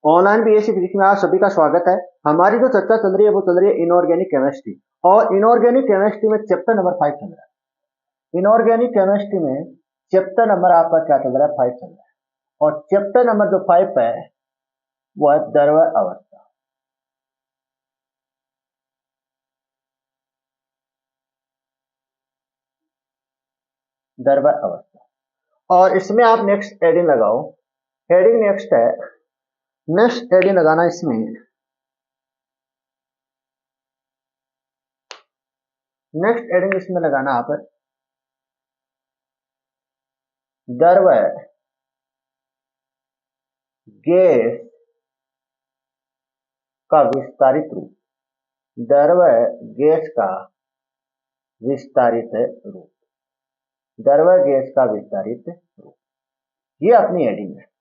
Online BSc physics में आप सभी का स्वागत है। हमारी जो चर्चा चल रही है वो चल रही है इनऑर्गेनिक केमिस्ट्री, और इनऑर्गेनिक केमिस्ट्री में चैप्टर नंबर 5 चल रहा है। इनऑर्गेनिक केमिस्ट्री में चैप्टर नंबर आपका क्या चल रहा है? 5 चल रहा है। और चैप्टर नंबर जो 5 है वो है द्रव अवस्था। द्रव अवस्था, और इसमें आप नेक्स्ट हेडिंग लगाओ। हेडिंग नेक्स्ट है, नेक्स्ट हेडिंग लगाना इसमें, नेक्स्ट हेडिंग इसमें लगाना आप द्रव गैस का विस्तारित रूप। द्रव गैस का विस्तारित रूप। द्रव गैस का विस्तारित रूप, ये अपनी हेडिंग है।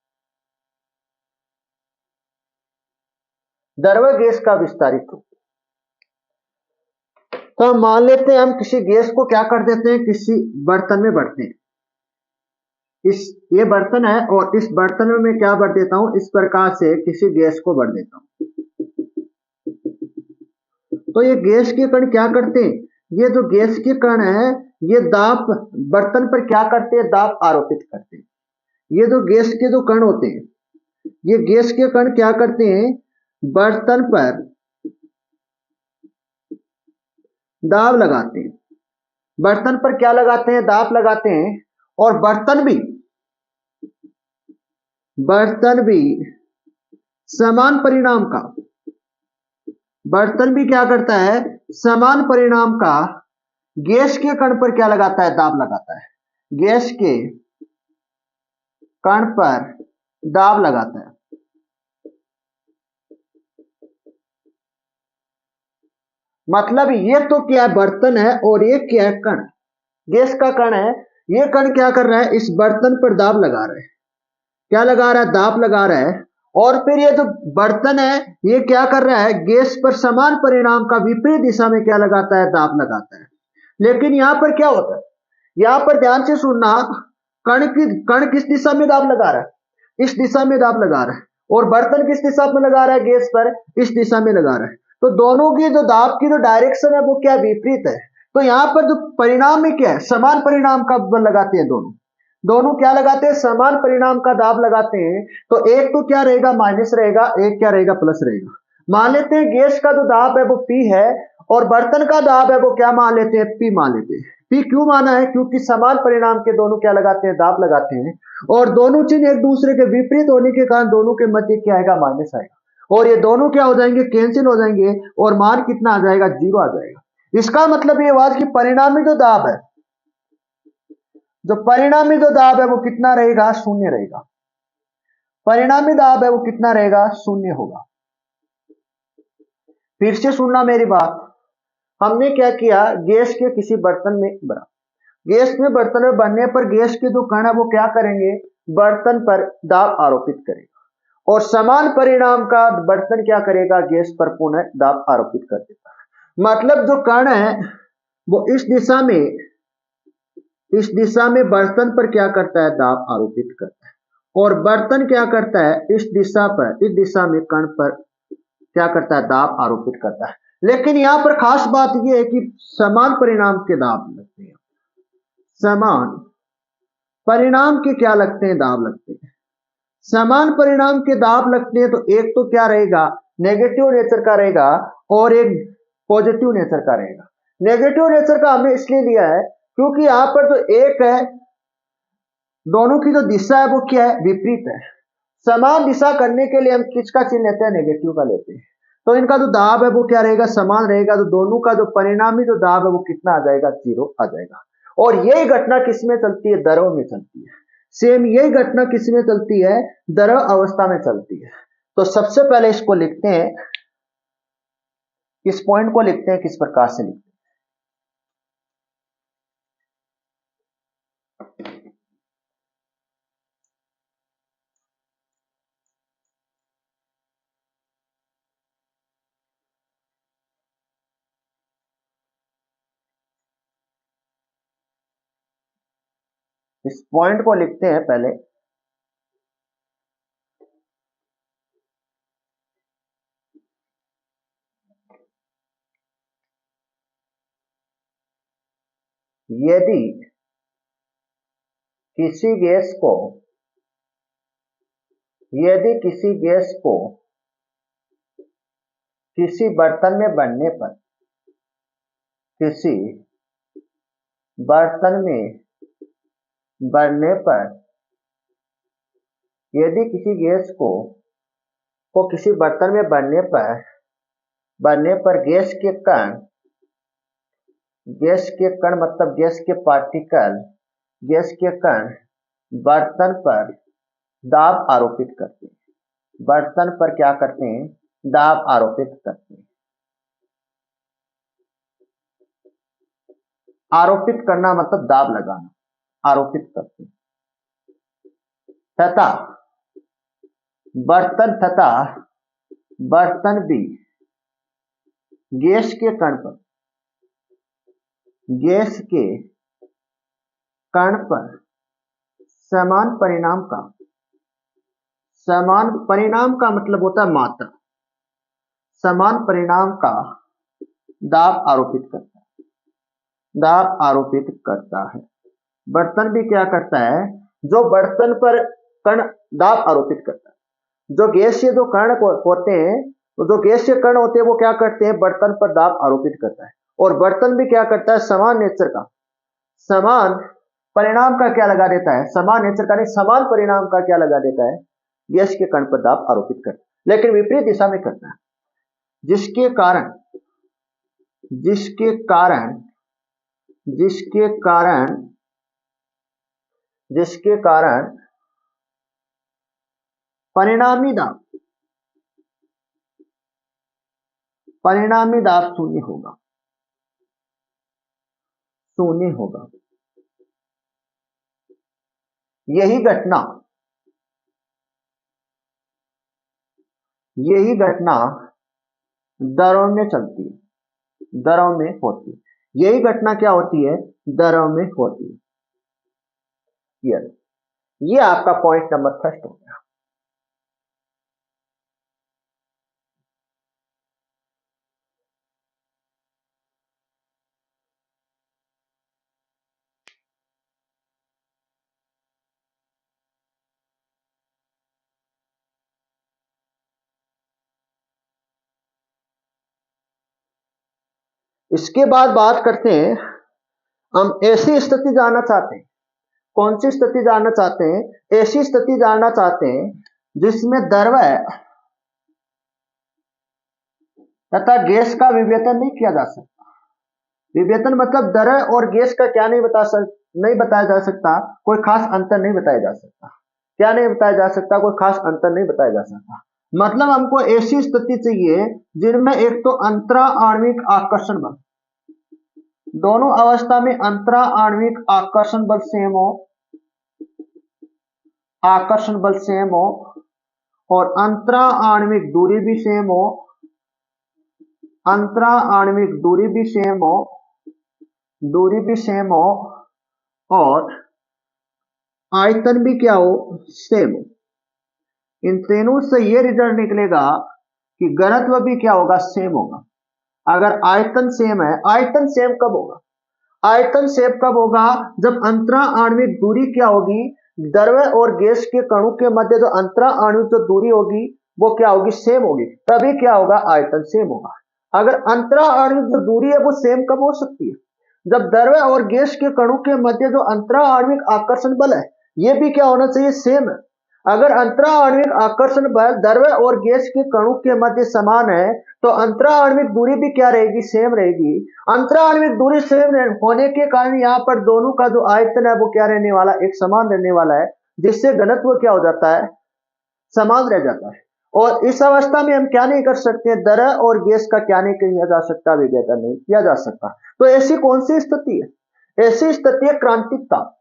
द्रव गैस का विस्तारित रूप। तो हम मान लेते हैं, हम किसी गैस को क्या कर देते हैं, किसी बर्तन में भरते हैं। ये बर्तन है और इस बर्तन में मैं क्या भर देता हूं, इस प्रकार से किसी गैस को भर देता हूं। तो ये गैस के कण क्या करते हैं, ये जो गैस के कण है ये दाब बर्तन पर क्या करते हैं, दाब आरोपित करते हैं। ये जो गैस के जो कण होते हैं, ये गैस के कण क्या करते हैं, बर्तन पर दाब लगाते हैं। बर्तन पर क्या लगाते हैं, दाब लगाते हैं। और बर्तन भी समान परिणाम का, बर्तन भी क्या करता है, समान परिणाम का गैस के कण पर क्या लगाता है, दाब लगाता है। गैस के कण पर दाब लगाता है। मतलब ये तो क्या है, बर्तन है, और ये क्या है, कण, गैस का कण है। ये कण क्या कर रहा है, इस बर्तन पर दाब लगा रहा है। क्या लगा रहा है, दाब लगा रहा है। और फिर ये जो बर्तन है ये क्या कर रहा है, गैस पर समान परिणाम का विपरीत दिशा में क्या लगाता है, दाब लगाता है। लेकिन यहां पर क्या होता है, यहां पर ध्यान से सुनना, कण किस दिशा में दाब लगा रहा है, इस दिशा में दाब लगा रहा है। और बर्तन किस दिशा में लगा रहा है, गैस पर इस दिशा में लगा रहा है। तो दोनों की जो दाब की जो डायरेक्शन है वो क्या विपरीत है। तो यहां पर जो परिणाम में क्या है, समान परिणाम का बल लगाते हैं दोनों। दोनों क्या लगाते हैं, समान परिणाम का दाब लगाते हैं। तो एक तो क्या रहेगा, माइनस रहेगा, एक क्या रहेगा, प्लस रहेगा। मान लेते हैं गैस का जो दाब है वो P है, और बर्तन का दाब है वो क्या मान लेते हैं, P मान लेते हैं। P क्यों माना है, क्योंकि समान परिणाम के दोनों क्या लगाते हैं, दाब लगाते हैं। और दोनों चिन्ह एक दूसरे के विपरीत होने के कारण दोनों के मध्य क्या आएगा, माइनस आएगा। और ये दोनों क्या हो जाएंगे, कैंसिल हो जाएंगे, और मान कितना आ जाएगा, 0 आ जाएगा। इसका मतलब ये हुआ कि परिणामी जो दाब है, जो परिणामी जो दाब है वो कितना रहेगा, शून्य रहेगा। परिणामी दाब है वो कितना रहेगा, शून्य होगा। फिर से सुनना मेरी बात। हमने क्या किया, गैस के किसी बर्तन में भरा। गैस में बर्तन में भरने पर गैस के जो कण है वो क्या करेंगे, बर्तन पर दाब आरोपित करेगा। और समान परिणाम का बर्तन क्या करेगा, गैस पर पुनः दाब आरोपित कर देगा। मतलब जो कण है वो इस दिशा में बर्तन पर क्या करता है, दाब आरोपित करता है। और बर्तन क्या करता है, इस दिशा पर, इस दिशा में कण पर क्या करता है, दाब आरोपित करता है। लेकिन यहां पर खास बात यह है कि समान परिणाम के दाब लगते हैं। समान परिणाम के क्या लगते हैं, दाब लगते हैं। समान परिणाम के दाब लगते हैं तो एक तो क्या रहेगा, नेगेटिव नेचर का रहेगा, और एक पॉजिटिव नेचर का रहेगा। नेगेटिव नेचर का हमने इसलिए लिया है क्योंकि यहां पर जो एक है, दोनों की जो दिशा है वो क्या है, विपरीत है। समान दिशा करने के लिए हम किसका चिन्ह लेते हैं, नेगेटिव का लेते हैं। तो इनका जो दाब है वो क्या रहेगा, समान रहेगा। तो दोनों का जो परिणामी जो दाब है वो कितना आ जाएगा, 0 आ जाएगा। और यही घटना किसमें चलती है, द्रव में चलती है। सेम यही घटना किसमें चलती है, द्रव अवस्था में चलती है। तो सबसे पहले इसको लिखते हैं, इस पॉइंट को लिखते हैं, किस प्रकार से लिखते हैं। इस पॉइंट को लिखते हैं पहले, यदि किसी गैस को किसी बर्तन में बढ़ने पर यदि किसी गैस को किसी बर्तन में बढ़ने पर गैस के कण मतलब गैस के कण बर्तन पर दाब आरोपित करते हैं। बर्तन पर क्या करते हैं? दाब आरोपित करते हैं। आरोपित करना मतलब दाब लगाना, आरोपित करते हैं। तथा बर्तन भी गैस के कण पर समान परिणाम का मतलब होता है मात्रा, समान परिणाम का दाब आरोपित करता है। बर्तन भी क्या करता है? जो बर्तन पर कण दाब आरोपित करता है, जो गैसीय जो कण होते हैं, तो जो गैसीय कण होते हैं वो क्या करते हैं? बर्तन पर दाब आरोपित करता है। और बर्तन भी क्या करता है? समान परिणाम का क्या लगा देता है? समान नेचर का नहीं, समान परिणाम का क्या लगा देता है? गैस के कण पर दाब आरोपित करता है, लेकिन विपरीत दिशा में करता है, जिसके कारण परिणामी दाब शून्य होगा। यही घटना दरों में होती है। यही घटना क्या होती है? दरों में होती है। ये आपका पॉइंट नंबर फर्स्ट हो गया। इसके बाद बात करते हैं, हम ऐसी स्थिति जानना चाहते हैं। कौन सी स्थिति जानना चाहते हैं? ऐसी स्थिति जानना चाहते हैं जिसमें द्रव्य तथा गैस का विवेचन नहीं किया जा सकता। विवेचन मतलब द्रव्य और गैस का क्या नहीं बताया जा सकता, कोई खास अंतर नहीं बताया जा सकता। क्या नहीं बताया जा सकता? कोई खास अंतर नहीं बताया जा सकता। मतलब हमको ऐसी स्थिति चाहिए जिनमें एक तो अंतरा आणविक आकर्षण बल, दोनों अवस्था में अंतरा आणविक आकर्षण बल सेम हो और अंतरा आणविक दूरी भी सेम हो, और आयतन भी क्या हो? सेम हो। इन तीनों से ये रिजल्ट निकलेगा कि घनत्व भी क्या होगा? सेम होगा। अगर आयतन सेम है, आयतन सेम कब होगा? आयतन सेम कब होगा? जब अंतरा आणविक दूरी क्या होगी? द्रव्य और गैस के कणों के मध्य जो अंतरा आणविक जो दूरी होगी वो क्या होगी? सेम होगी। तभी क्या होगा? आयतन सेम होगा। अगर अंतरा आणविक जो दूरी है वो सेम कब हो सकती है? जब द्रव्य और गैस के कणों के मध्य जो अंतरा आणविक आकर्षण बल है ये भी क्या होना चाहिए? सेम है। अगर अंतरा आणविक आकर्षण बल द्रव्य और गैस के कणों के मध्य समान है तो अंतरा आणविक दूरी भी क्या रहेगी? सेम रहेगी। अंतरा आणविक दूरी सेम होने के कारण यहाँ पर दोनों का जो आयतन है वो क्या रहने वाला? एक समान रहने वाला है, जिससे घनत्व क्या हो जाता है? समान रह जाता है। और इस अवस्था में हम क्या नहीं कर सकते? द्रव्य और गैस का क्या नहीं किया जा सकता? विभेदन नहीं किया जा सकता। तो ऐसी कौन सी स्थिति है? ऐसी स्थिति है क्रांतिक ताप।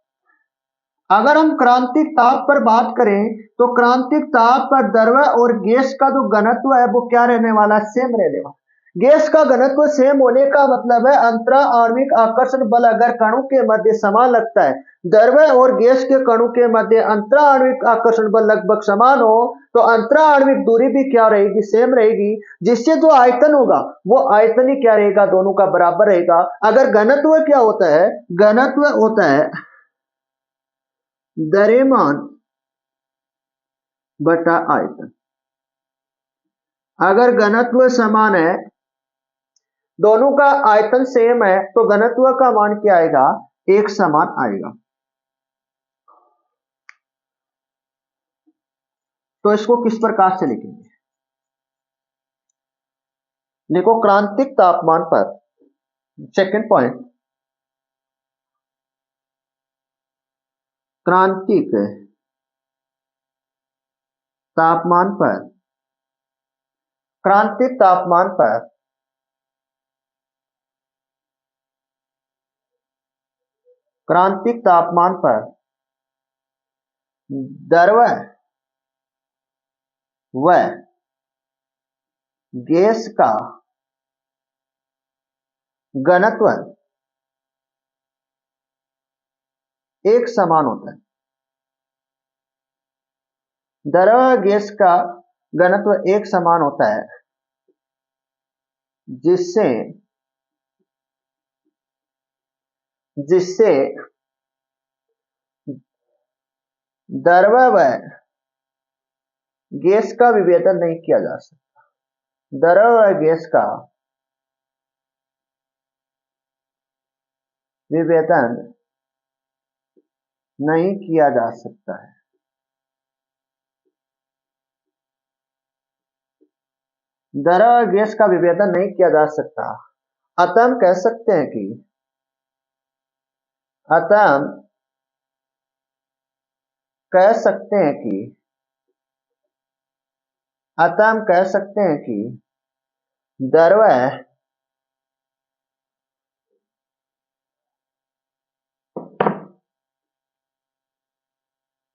अगर हम क्रांतिक ताप पर बात करें तो क्रांतिक ताप पर द्रव्य और गैस का जो घनत्व है वो क्या रहने वाला है? सेम रहने वाला। गैस का घनत्व सेम होने का मतलब है अंतरा आणविक आकर्षण बल अगर कणों के मध्य समान लगता है, द्रव्य और गैस के कणों के मध्य अंतरा आणविक आकर्षण बल लगभग समान हो तो अंतरा आणविक दूरी भी क्या रहेगी, सेम रहेगी, जिससे जो आयतन होगा वो आयतन ही क्या रहेगा, दोनों का बराबर रहेगा। अगर घनत्व क्या होता है, घनत्व होता है द्रव्यमान बटा आयतन। अगर घनत्व समान है, दोनों का आयतन सेम है, तो घनत्व का मान क्या आएगा, एक समान आएगा। तो इसको किस प्रकार से लिखेंगे, देखो क्रांतिक तापमान पर, सेकंड पॉइंट, क्रांतिक तापमान पर, क्रांतिक तापमान पर क्रांतिक तापमान पर द्रव्य व गैस का घनत्व एक समान होता है। द्रव्य गैस का घनत्व एक समान होता है, जिससे जिससे द्रव्य व गैस का विभेदन नहीं किया जा सकता। द्रव्य व गैस का विभेदन नहीं किया जा सकता है। द्रव्य गैस का विभेदन नहीं किया जा सकता। अतः हम कह सकते हैं कि अतः हम कह सकते हैं कि अतः हम कह सकते हैं कि द्रव्य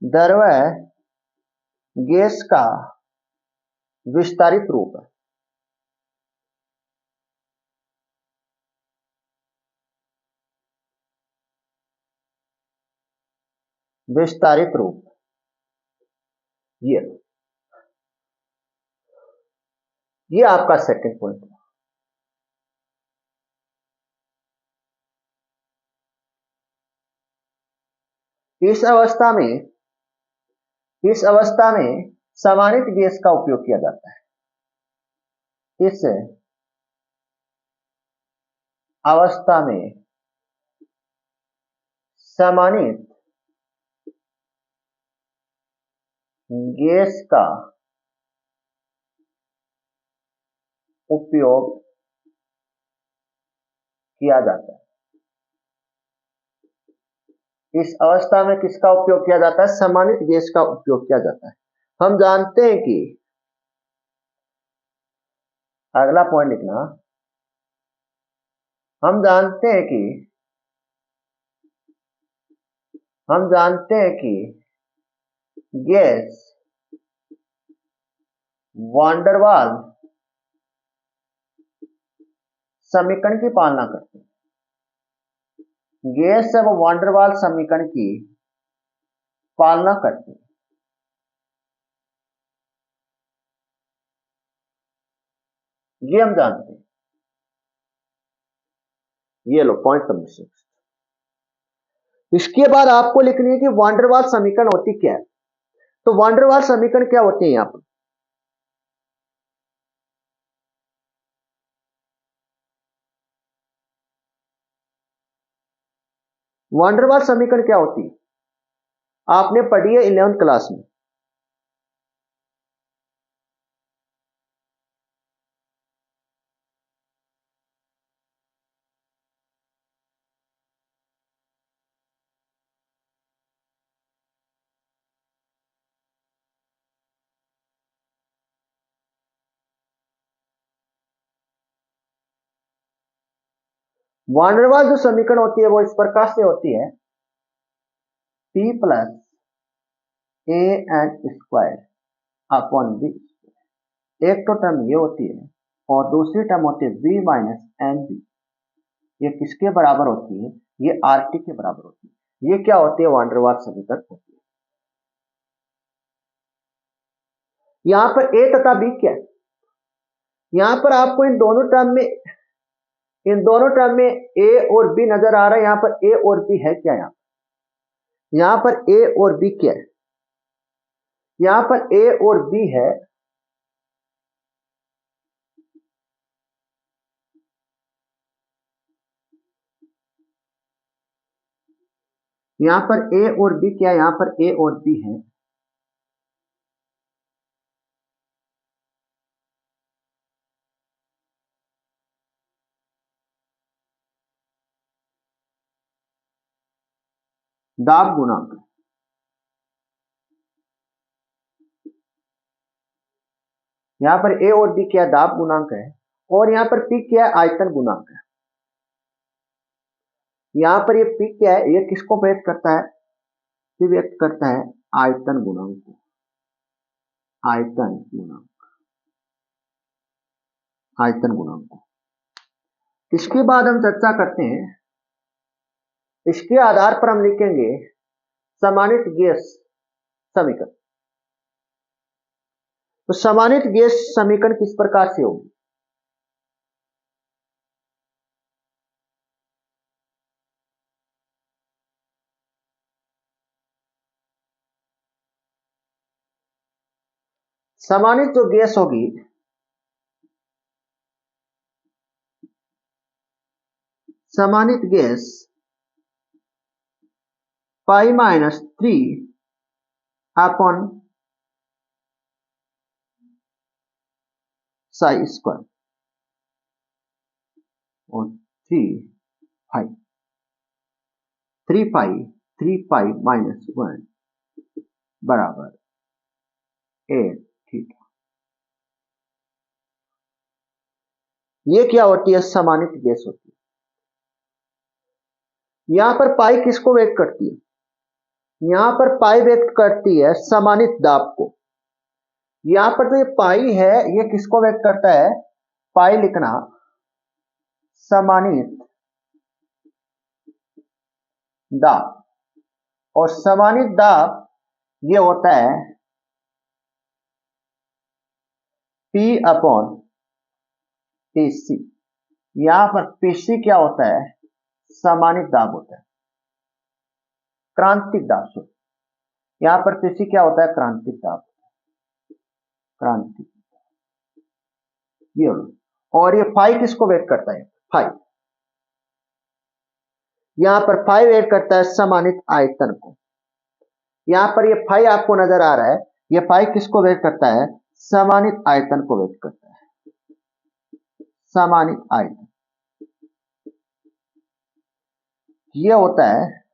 द्रव्य गैस का विस्तारित रूप है। विस्तारित रूप, ये आपका सेकंड पॉइंट है। इस अवस्था में समानित गैस का उपयोग किया जाता है। इस अवस्था में समानित गैस का उपयोग किया जाता है। इस अवस्था में किसका उपयोग किया जाता है, समानित गैस का उपयोग किया जाता है। हम जानते हैं कि, अगला पॉइंट लिखना, हम जानते हैं कि गैस वान डेर वाल समीकरण की पालना करती है। गैस जब वान डेर वाल समीकरण की पालना करती है, ये हम जानते हैं। ये लो पॉइंट नंबर 6। इसके बाद आपको लिखनी है कि वान डेर वाल समीकरण होती क्या है। तो वान डेर वाल समीकरण क्या होती है, यहां पर वान डेर वाल समीकरण क्या होती है, आपने पढ़ी है 11th क्लास में। वान डेर वाल जो समीकरण होती है वो इस प्रकार से होती है, P plus AN square upon B. एक तो टर्म ये होती है और दूसरी टर्म होती है V माइनस एन बी। ये किसके बराबर होती है? ये आर टी के बराबर होती है। ये क्या होती है? वान डेर वाल्स समीकरण होती है। यहां पर ए तथा बी क्या है? यहां पर आपको इन दोनों टर्म में ए और बी नजर आ रहा है। यहां पर ए और बी है क्या? यहां पर ए और बी क्या है? यहां पर ए और बी है। यहां पर ए और बी क्या है? यहां पर ए और बी है। दाब गुणांक। यहां पर ए और बी क्या है? दाब गुणांक है। और यहां पर पी क्या है? आयतन गुणांक है। यहां पर ये पी क्या है? ये किसको व्यक्त करता है? ये व्यक्त करता है आयतन गुणांक को। आयतन गुणांक। आयतन गुणांक को। इसके बाद हम चर्चा करते हैं। इसके आधार पर हम लिखेंगे समानित गैस समीकरण। तो समानित गैस समीकरण किस प्रकार से होगी? समानित जो गैस होगी, समानित गैस pi minus 3 upon psi square और 3 पाई माइनस 1 बराबर 8 थीटा। ये क्या होती है? समानित गैस होती है। यहां पर पाई किसको व्यक्त करती है? यहां पर पाई व्यक्त करती है समानित दाब को। यहां पर जो ये पाई है, ये किसको व्यक्त करता है? पाई लिखना समानित दाब। और समानित दाब ये होता है P अपॉन PC। यहां पर PC क्या होता है? समानित दाब होता है, क्रांतिक दाब से। यहां पर PC क्या होता है? क्रांतिक दाब। क्रांतिक ये। और ये फाई किसको व्यक्त करता है? फाई। यहां पर फाई व्यक्त करता है समानित आयतन को। यहां पर ये फाई आपको नजर आ रहा है। ये फाई किसको व्यक्त करता है? समानित आयतन को व्यक्त करता है। समानित आयतन ये होता है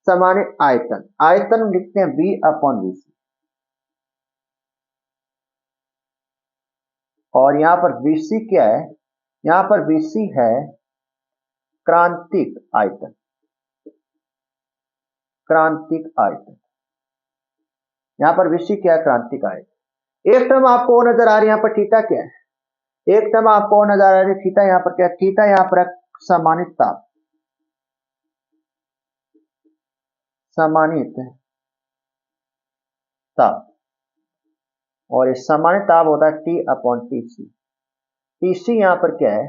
समानित आयतन। आयतन लिखते हैं V अपॉन VC। और यहां पर VC क्या है? यहां पर VC है क्रांतिक आयतन। क्रांतिक आयतन। यहां पर VC क्या है? क्रांतिक आयतन। एक टर्म आपको वो नजर आ रही है, यहां पर थीटा क्या है? एक टर्म आपको नजर आ रही है थीटा। यहां पर क्या? थीटा यहां पर समानित ताप। समानित ताप। और इस समानित ताप होता है T अपॉन TC। TC यहां पर क्या है?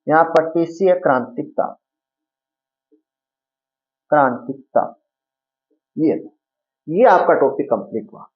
यहां पर TC है क्रांतिक ताप। क्रांतिक ताप। ये आपका टॉपिक कंप्लीट हुआ।